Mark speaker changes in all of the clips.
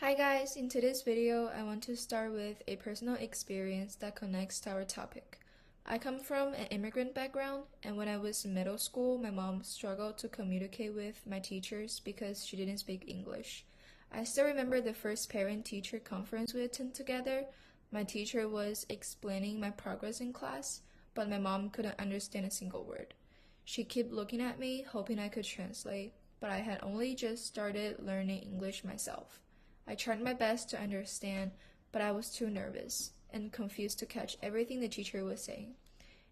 Speaker 1: Hi guys, in today's video, I want to start with a personal experience that connects to our topic. I come from an immigrant background, and when I was in middle school, my mom struggled to communicate with my teachers because she didn't speak English. I still remember the first parent-teacher conference we attended together. My teacher was explaining my progress in class, but my mom couldn't understand a single word. She kept looking at me, hoping I could translate, but I had only just started learning English myself. I tried my best to understand, but I was too nervous and confused to catch everything the teacher was saying.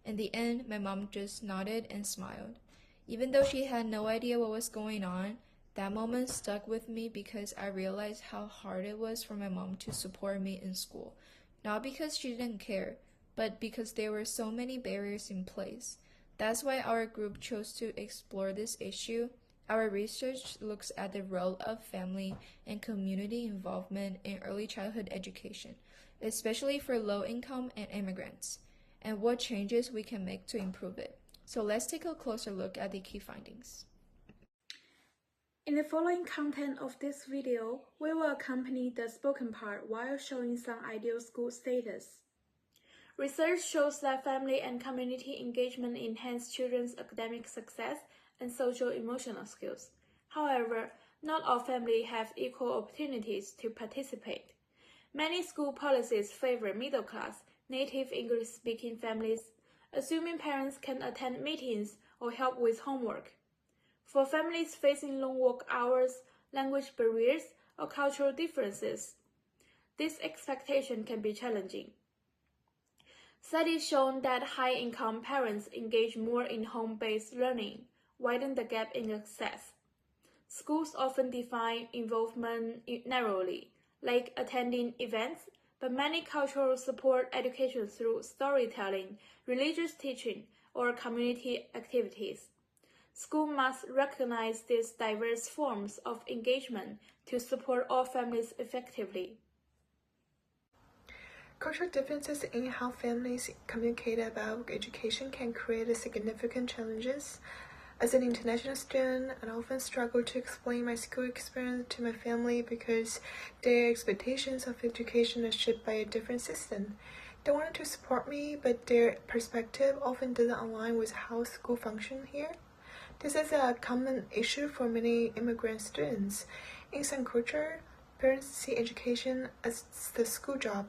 Speaker 1: In the end, my mom just nodded and smiled. Even though she had no idea what was going on, that moment stuck with me because I realized how hard it was for my mom to support me in school. Not because she didn't care, but because there were so many barriers in place. That's why our group chose to explore this issue. Our research looks at the role of family and community involvement in early childhood education, especially for low-income and immigrants, and what changes we can make to improve it. So let's take a closer look at the key findings.
Speaker 2: In the following content of this video, we will accompany the spoken part while showing some ideal school status. Research shows that family and community engagement enhance children's academic success and social-emotional skills. However, not all families have equal opportunities to participate. Many school policies favor middle-class, native English-speaking families, assuming parents can attend meetings or help with homework. For families facing long work hours, language barriers, or cultural differences, this expectation can be challenging. Studies show that high-income parents engage more in home-based learning, widen the gap in access. Schools often define involvement narrowly, like attending events, but many cultures support education through storytelling, religious teaching, or community activities. Schools must recognize these diverse forms of engagement to support all families effectively.
Speaker 3: Cultural differences in how families communicate about education can create significant challenges. As an international student, I often struggle to explain my school experience to my family because their expectations of education are shaped by a different system. They wanted to support me, but their perspective often doesn't align with how school functions here. This is a common issue for many immigrant students. In some cultures, parents see education as the school job,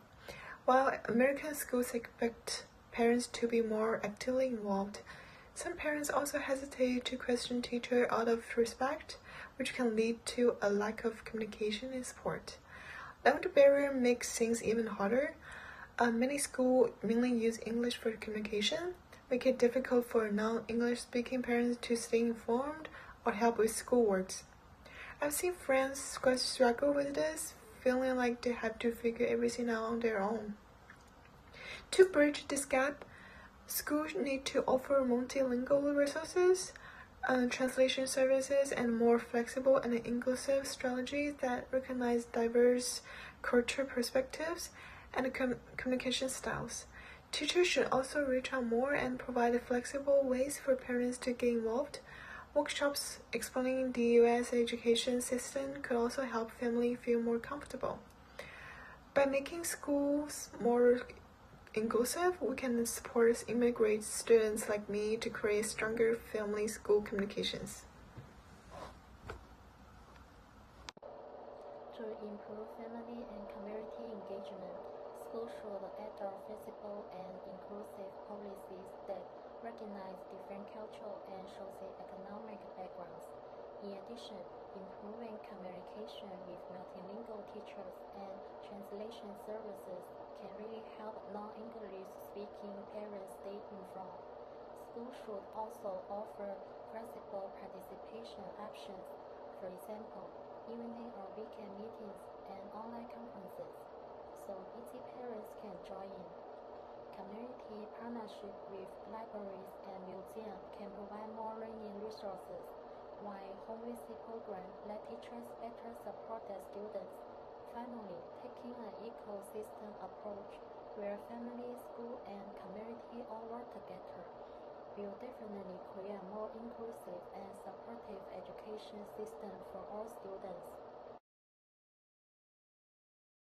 Speaker 3: while American schools expect parents to be more actively involved. Some parents also hesitate to question teachers out of respect, which can lead to a lack of communication and support. Language barrier makes things even harder. Many schools mainly use English for communication, make it difficult for non-English speaking parents to stay informed or help with schoolwork. I've seen friends struggle with this, feeling like they have to figure everything out on their own. To bridge this gap, schools need to offer multilingual resources, translation services, and more flexible and inclusive strategies that recognize diverse cultural perspectives and communication styles. Teachers should also reach out more and provide flexible ways for parents to get involved. Workshops explaining the U.S. education system could also help families feel more comfortable. By making schools more inclusive, we can support immigrant students like me to create stronger family-school communications.
Speaker 4: To improve family and community engagement, schools should adopt flexible and inclusive policies that recognize different cultural and socio-economic backgrounds. In addition, improving communication with multilingual teachers and translation services can really help non-English speaking parents stay informed. Schools should also offer flexible participation options, for example, evening or weekend meetings and online conferences, so busy parents can join in. Community partnership with libraries and museums can provide more learning resources, while home visit programs let teachers better support their students. Finally, taking an ecosystem approach where family, school, and community all work together will definitely create a more inclusive and supportive education system for all students.